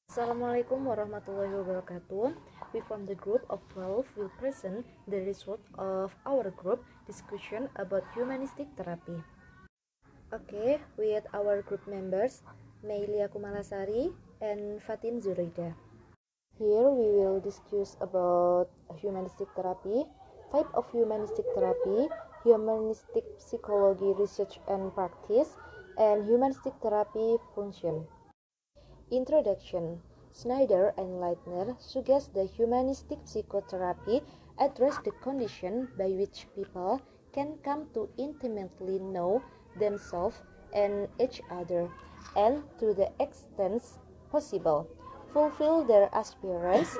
Assalamualaikum warahmatullahi wabarakatuh. We from the group of 12 will present the result of our group discussion about humanistic therapy. Okay, with our group members, Meilia Kumalasari and Fatin Zuraida. Here we will discuss about humanistic therapy, type of humanistic therapy, humanistic psychology research and practice, and humanistic therapy function. Introduction. Snyder and Leitner suggest the humanistic psychotherapy address the condition by which people can come to intimately know themselves and each other, and to the extent possible, fulfill their aspirations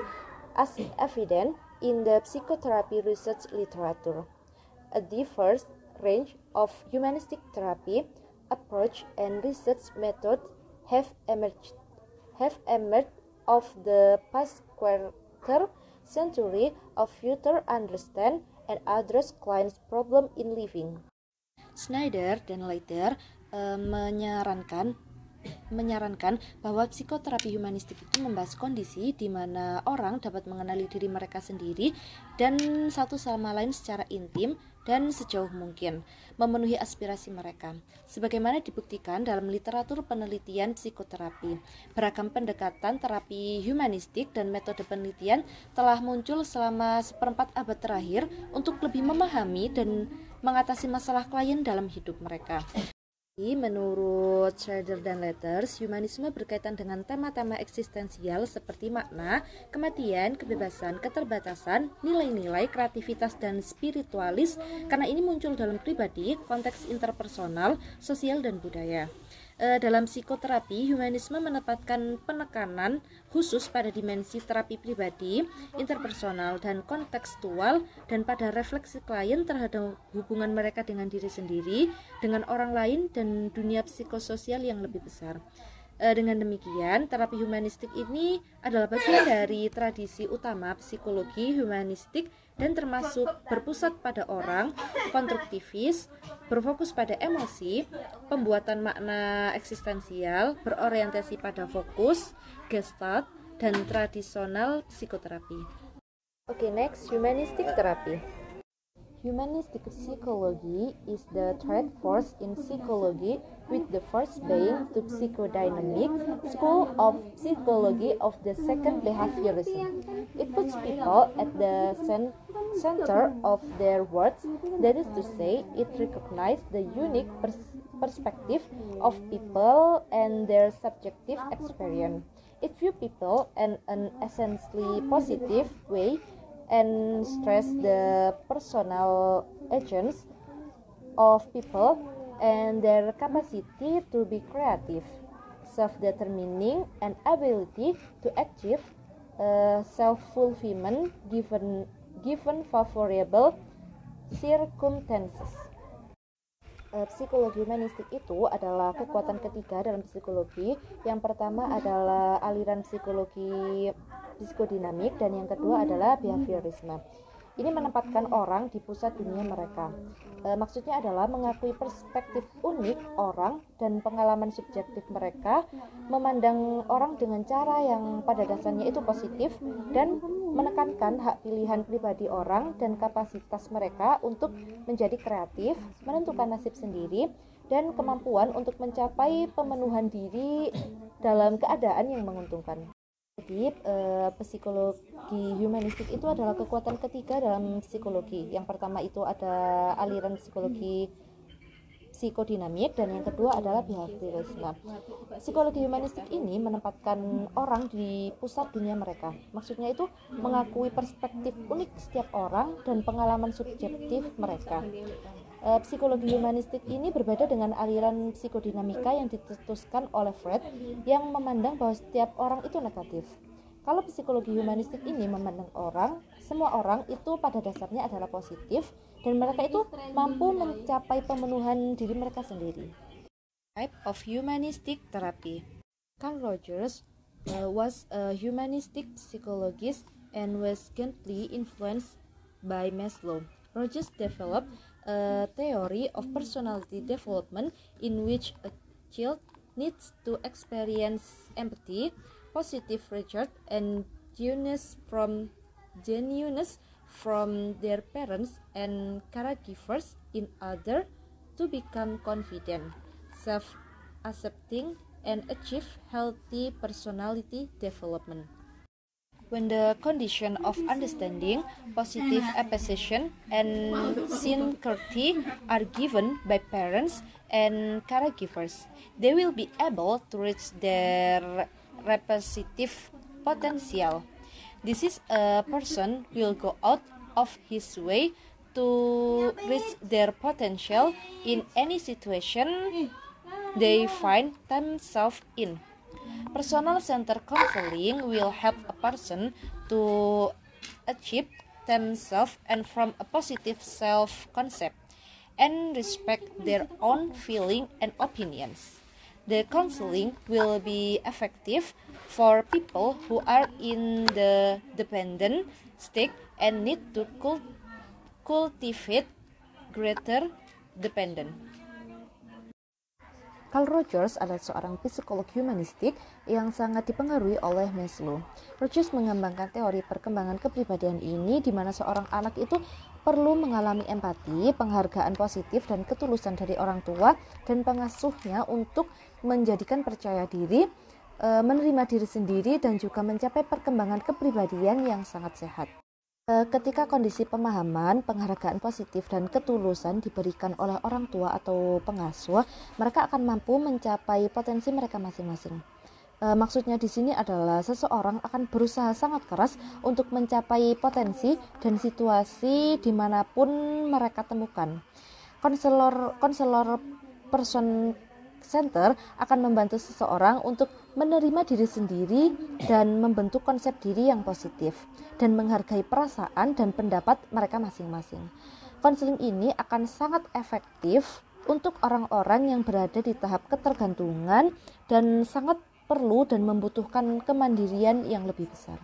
as evident in the psychotherapy research literature. A diverse range of humanistic therapy approach and research methods have emerged of the past quarter century of further understand and address clients' problem in living. Snyder dan Leiter menyarankan bahwa psikoterapi humanistik itu membahas kondisi di mana orang dapat mengenali diri mereka sendiri dan satu sama lain secara intim dan sejauh mungkin, memenuhi aspirasi mereka. Sebagaimana dibuktikan dalam literatur penelitian psikoterapi, beragam pendekatan terapi humanistik dan metode penelitian telah muncul selama seperempat abad terakhir untuk lebih memahami dan mengatasi masalah klien dalam hidup mereka. Menurut Schrader dan Letters, humanisme berkaitan dengan tema-tema eksistensial seperti makna, kematian, kebebasan, keterbatasan, nilai-nilai, kreativitas, dan spiritualis karena ini muncul dalam pribadi, konteks interpersonal, sosial, dan budaya. Dalam psikoterapi, humanisme menempatkan penekanan khusus pada dimensi terapi pribadi, interpersonal, dan kontekstual, dan pada refleksi klien terhadap hubungan mereka dengan diri sendiri, dengan orang lain, dan dunia psikososial yang lebih besar. Dengan demikian, terapi humanistik ini adalah bagian dari tradisi utama psikologi humanistik dan termasuk berpusat pada orang, konstruktivis, berfokus pada emosi, pembuatan makna eksistensial, berorientasi pada fokus, gestalt, dan tradisional psikoterapi. Okay, next, humanistic therapy. Humanistic psychology is the third force in psychology, with the first being the psychodynamic school of psychology of the second behaviorism. It puts people at the center of their works, that is to say, it recognizes the unique perspective of people and their subjective experience. It views people in an essentially positive way and stress the personal agents of people and their capacity to be creative, self-determining, and ability to achieve self-fulfillment given favorable circumstances. Psikologi humanistik itu adalah kekuatan ketiga dalam psikologi. Yang pertama adalah aliran psikologi psikodinamik dan yang kedua adalah behaviorisme. Ini menempatkan orang di pusat dunia mereka. Maksudnya adalah mengakui perspektif unik orang dan pengalaman subjektif mereka, memandang orang dengan cara yang pada dasarnya itu positif dan menekankan hak pilihan pribadi orang dan kapasitas mereka untuk menjadi kreatif, menentukan nasib sendiri, dan kemampuan untuk mencapai pemenuhan diri dalam keadaan yang menguntungkan. Jadi, psikologi humanistik itu adalah kekuatan ketiga dalam psikologi. Yang pertama itu ada aliran psikologi psikodinamik dan yang kedua adalah behaviorisme. Psikologi humanistik ini menempatkan orang di pusat dunia mereka. Maksudnya itu mengakui perspektif unik setiap orang dan pengalaman subjektif mereka. Psikologi humanistik ini berbeda dengan aliran psikodinamika yang dicetuskan oleh Freud yang memandang bahwa setiap orang itu negatif. Kalau psikologi humanistik ini memandang semua orang itu pada dasarnya adalah positif dan mereka itu mampu mencapai pemenuhan diri mereka sendiri. Type of humanistic therapy. Carl Rogers was a humanistic psychologist and was greatly influenced by Maslow. Rogers developed a theory of personality development in which a child needs to experience empathy, positive result and genuineness from their parents and caregivers in order to become confident, self-accepting, and achieve healthy personality development. When the condition of understanding, positive appreciation, and sincerity are given by parents and caregivers, they will be able to reach their representative potential. This is a person will go out of his way to reach their potential in any situation they find themselves in. Personal-centered counseling will help a person to achieve themselves and from a positive self-concept and respect their own feelings and opinions. The counseling will be effective for people who are in the dependent state and need to cultivate greater dependence. Carl Rogers adalah seorang psikolog humanistik yang sangat dipengaruhi oleh Maslow. Rogers mengembangkan teori perkembangan kepribadian ini di mana seorang anak itu perlu mengalami empati, penghargaan positif, dan ketulusan dari orang tua dan pengasuhnya untuk menjadikan percaya diri, menerima diri sendiri, dan juga mencapai perkembangan kepribadian yang sangat sehat. Ketika kondisi pemahaman, penghargaan positif, dan ketulusan diberikan oleh orang tua atau pengasuh, mereka akan mampu mencapai potensi mereka masing-masing. Maksudnya di sini adalah seseorang akan berusaha sangat keras untuk mencapai potensi dan situasi dimanapun mereka temukan. Konselor person center akan membantu seseorang untuk menerima diri sendiri dan membentuk konsep diri yang positif dan menghargai perasaan dan pendapat mereka masing-masing. Konseling ini akan sangat efektif untuk orang-orang yang berada di tahap ketergantungan dan sangat perlu dan membutuhkan kemandirian yang lebih besar.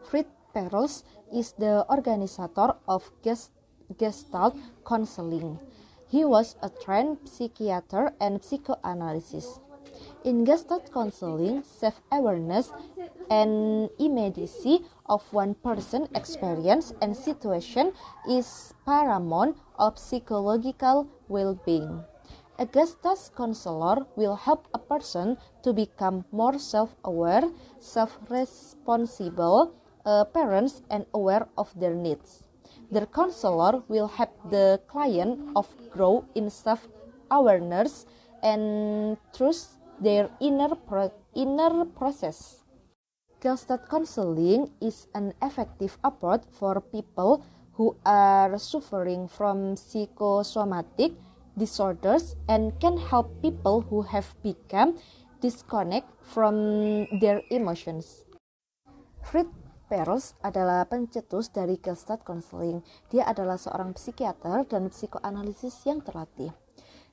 Fritz Perls is the organizer of Gestalt counseling. He was a trained psychiater and psychoanalyst. In Gestalt counseling, self-awareness and immediacy of one person's experience and situation is paramount of psychological well-being. A Gestalt counselor will help a person to become more self-aware, self-responsible parents, and aware of their needs. The counselor will help the client of grow in self-awareness and trust their inner process. Gestalt counseling is an effective approach for people who are suffering from psychosomatic disorders and can help people who have become disconnected from their emotions. Fritz Perls adalah pencetus dari Gestalt counseling. Dia adalah seorang psikiater dan psikoanalisis yang terlatih.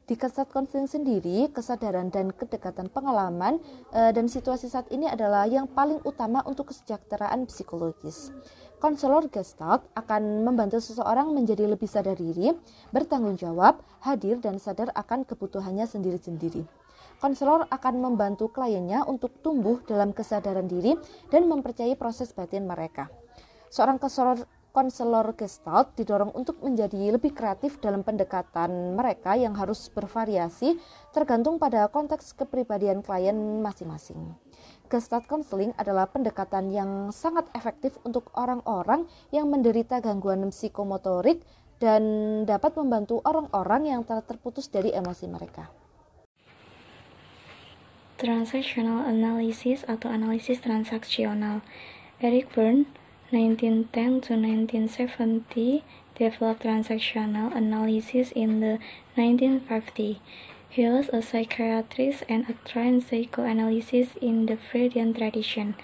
Di Gestalt counseling sendiri, kesadaran dan kedekatan pengalaman dan situasi saat ini adalah yang paling utama untuk kesejahteraan psikologis. Konselor Gestalt akan membantu seseorang menjadi lebih sadar diri, bertanggung jawab, hadir, dan sadar akan kebutuhannya sendiri-sendiri. Konselor akan membantu kliennya untuk tumbuh dalam kesadaran diri dan mempercayai proses batin mereka. Seorang konselor Gestalt didorong untuk menjadi lebih kreatif dalam pendekatan mereka yang harus bervariasi tergantung pada konteks kepribadian klien masing-masing. Gestalt counseling adalah pendekatan yang sangat efektif untuk orang-orang yang menderita gangguan psikomotorik dan dapat membantu orang-orang yang telah terputus dari emosi mereka. Transactional analysis atau analisis transaksional. Eric Berne 1910 to 1970 developed transactional analysis in the 1950s. He was a psychiatrist and a trained psychoanalyst in the Freudian tradition.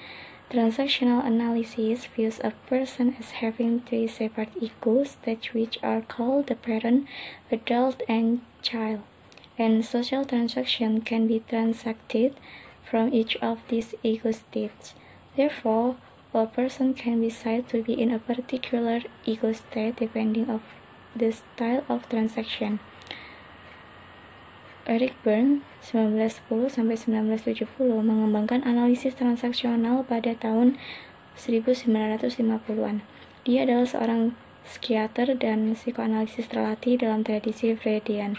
Transactional analysis views a person as having three separate ego states which are called the parent, adult, and child. And social transaction can be transacted from each of these ego states. Therefore, a person can be said to be in a particular ego state depending on the style of transaction. Eric Berne 1910-1970 mengembangkan analisis transaksional pada tahun 1950-an. Dia adalah seorang psikiater dan psikoanalisis terlatih dalam tradisi Freudian.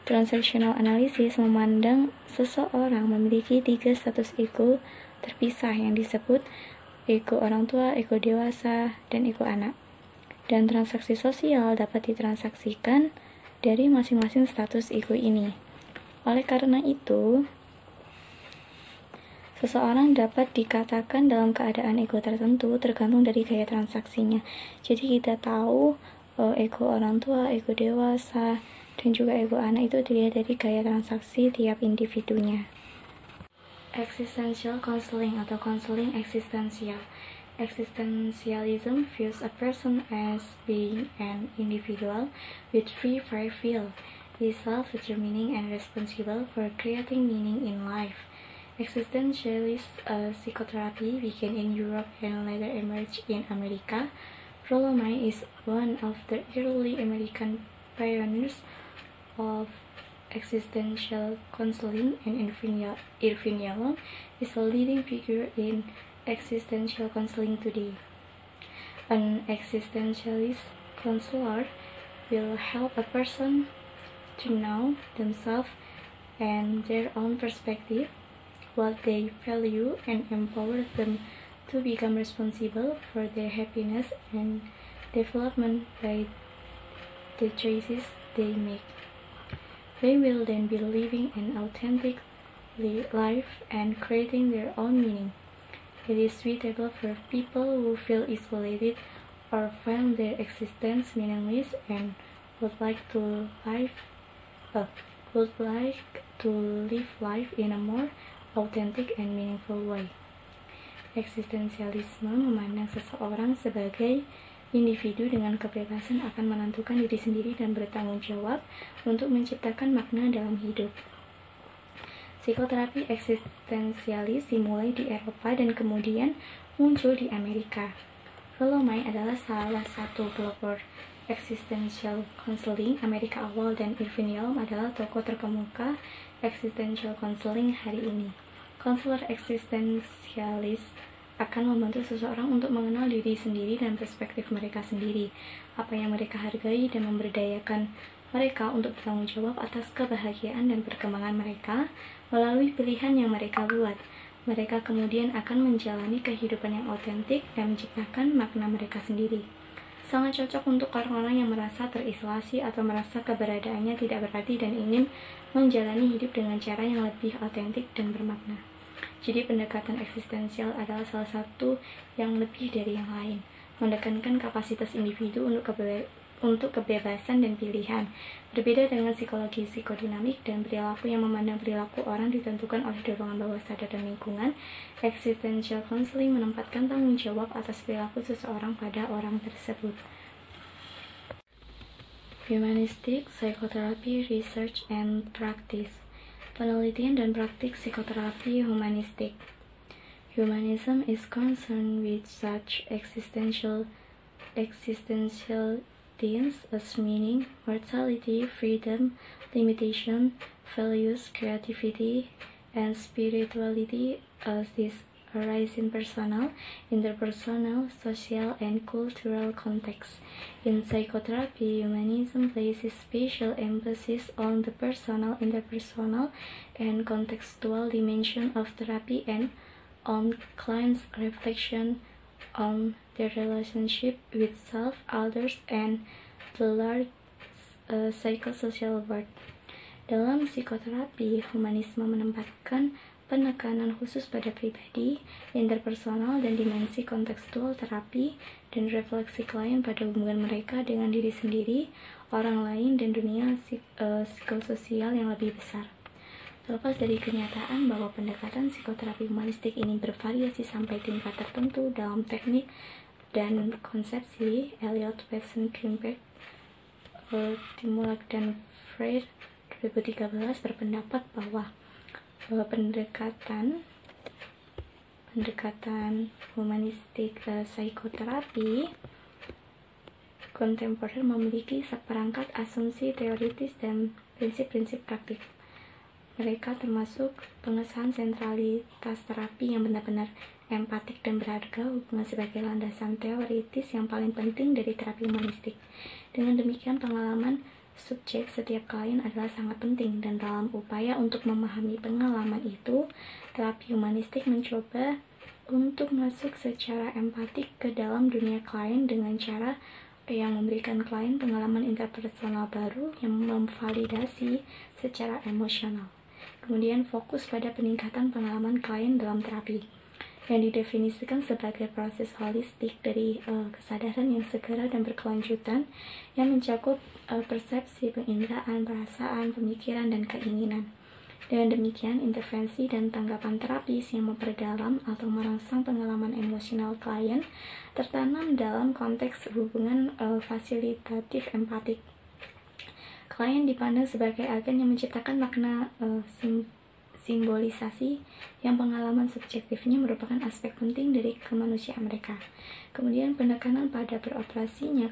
Transactional analysis memandang seseorang memiliki 3 status ego terpisah yang disebut ego orang tua, ego dewasa, dan ego anak. Dan transaksi sosial dapat ditransaksikan dari masing-masing status ego ini. Oleh karena itu, seseorang dapat dikatakan dalam keadaan ego tertentu tergantung dari gaya transaksinya. Jadi kita tahu ego orang tua, ego dewasa, dan juga ego anak itu dilihat dari gaya transaksi tiap individunya. Existential counseling atau counseling eksistensial. Existentialism views a person as being an individual with free will. He is self-determining and responsible for creating meaning in life. Existentialist psychotherapy began in Europe and later emerged in America. Rollo May is one of the early American pioneers of existential counseling, and Irvin Yalom is a leading figure in existential counseling today. An existentialist counselor will help a person to know themselves and their own perspective, what they value, and empower them to become responsible for their happiness and development by the choices they make. They will then be living an authentic life and creating their own meaning. It is suitable for people who feel isolated or find their existence meaningless and would like to live life in a more authentic and meaningful way. Eksistensialisme memandang seseorang sebagai individu dengan kebebasan akan menentukan diri sendiri dan bertanggung jawab untuk menciptakan makna dalam hidup. Psikoterapi eksistensialis dimulai di Eropa dan kemudian muncul di Amerika. Rollo May adalah salah satu pelopor existential counseling Amerika awal dan Irvin Yalom adalah tokoh terkemuka existential counseling hari ini. Konselor eksistensialis akan membantu seseorang untuk mengenal diri sendiri dan perspektif mereka sendiri, apa yang mereka hargai, dan memberdayakan mereka untuk bertanggung jawab atas kebahagiaan dan perkembangan mereka melalui pilihan yang mereka buat. Mereka kemudian akan menjalani kehidupan yang otentik dan menciptakan makna mereka sendiri. Sangat cocok untuk orang-orang yang merasa terisolasi atau merasa keberadaannya tidak berarti dan ingin menjalani hidup dengan cara yang lebih otentik dan bermakna. Jadi pendekatan eksistensial adalah salah satu yang lebih dari yang lain, menekankan kapasitas individu untuk kebebasan dan pilihan. Berbeda dengan psikologi psikodinamik dan perilaku yang memandang perilaku orang ditentukan oleh dorongan bawah sadar dan lingkungan, existential counseling menempatkan tanggung jawab atas perilaku seseorang pada orang tersebut. Humanistic Psychotherapy Research and Practice. Penelitian dan praktik psikoterapi humanistik. Humanism is concerned with such existential themes as meaning, mortality, freedom, limitation, values, creativity, and spirituality as these arise in personal, interpersonal, social, and cultural contexts. In psychotherapy, humanism places special emphasis on the personal, interpersonal, and contextual dimension of therapy and on clients' reflection on their relationship with self, others, and the large psychosocial world. Dalam psikoterapi, humanisme menempatkan penekanan khusus pada pribadi, interpersonal, dan dimensi kontekstual terapi, dan refleksi klien pada hubungan mereka dengan diri sendiri, orang lain, dan dunia psikososial yang lebih besar. Terlepas dari kenyataan bahwa pendekatan psikoterapi humanistik ini bervariasi sampai tingkat tertentu dalam teknik dan konsepsi, Eliot, Watson, Greenberg, Timulak, dan Freire 2013 berpendapat bahwa pendekatan humanistik psikoterapi kontemporer memiliki seperangkat asumsi teoritis dan prinsip-prinsip praktik mereka, termasuk pengesahan sentralitas terapi yang benar-benar empatik dan berharga, hubungan sebagai landasan teoritis yang paling penting dari terapi humanistik. Dengan demikian, pengalaman subjek setiap klien adalah sangat penting, dan dalam upaya untuk memahami pengalaman itu, terapi humanistik mencoba untuk masuk secara empatik ke dalam dunia klien dengan cara yang memberikan klien pengalaman interpersonal baru yang memvalidasi secara emosional. Kemudian fokus pada peningkatan pengalaman klien dalam terapi, yang didefinisikan sebagai proses holistik dari kesadaran yang segera dan berkelanjutan yang mencakup persepsi, penginderaan, perasaan, pemikiran, dan keinginan. Dengan demikian, intervensi dan tanggapan terapis yang memperdalam atau merangsang pengalaman emosional klien tertanam dalam konteks hubungan fasilitatif empatik. Klien dipandang sebagai agen yang menciptakan makna simbolisasi yang pengalaman subjektifnya merupakan aspek penting dari kemanusiaan mereka. Kemudian penekanan pada beroperasinya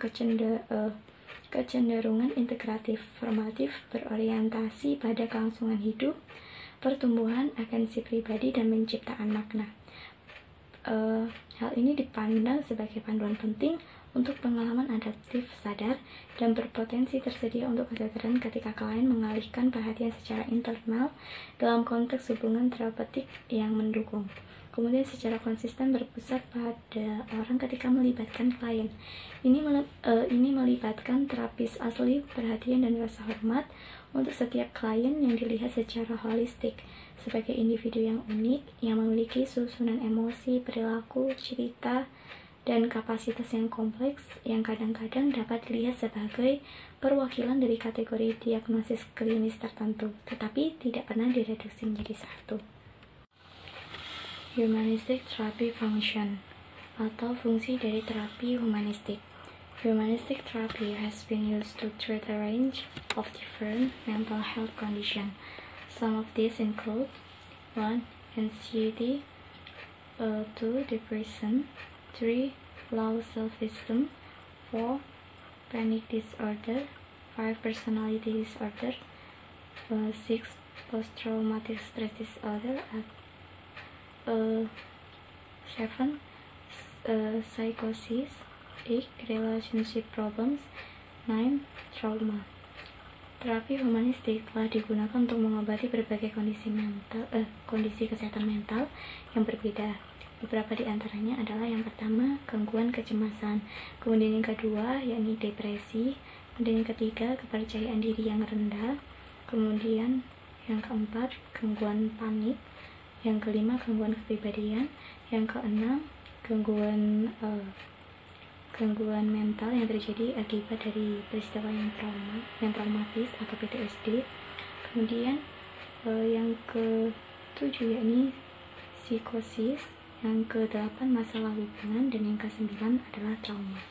kecenderungan integratif, formatif, berorientasi pada kelangsungan hidup, pertumbuhan, agensi pribadi, dan penciptaan makna. Hal ini dipandang sebagai panduan penting untuk pengalaman adaptif sadar dan berpotensi tersedia untuk kesadaran ketika klien mengalihkan perhatian secara internal dalam konteks hubungan terapeutik yang mendukung. Kemudian secara konsisten berpusat pada orang ketika melibatkan klien. Ini melibatkan terapis asli, perhatian, dan rasa hormat untuk setiap klien yang dilihat secara holistik sebagai individu yang unik, yang memiliki susunan emosi, perilaku, cerita, dan kapasitas yang kompleks yang kadang-kadang dapat dilihat sebagai perwakilan dari kategori diagnosis klinis tertentu, tetapi tidak pernah direduksi menjadi satu. Humanistic Therapy Function atau fungsi dari terapi humanistik. Humanistic therapy has been used to treat a range of different mental health conditions. Some of these include 1. Anxiety, 2. Depression, 3. Low self-esteem, 4. Panic disorder, 5. Personality disorder, 6. Post-traumatic stress disorder, 7. Psychosis, 8. Relationship problems, 9. Trauma. Terapi humanistik telah digunakan untuk mengobati berbagai kondisi kesehatan mental yang berbeda. Beberapa di antaranya adalah yang pertama, gangguan kecemasan, kemudian yang kedua, yakni depresi, kemudian yang ketiga, kepercayaan diri yang rendah, kemudian yang keempat, gangguan panik, yang kelima, gangguan kepribadian, yang keenam, gangguan mental yang terjadi akibat dari peristiwa yang traumatis atau PTSD, kemudian yang ketujuh yakni psikosis, yang ke-8 masalah hubungan, dan yang ke-9 adalah trauma.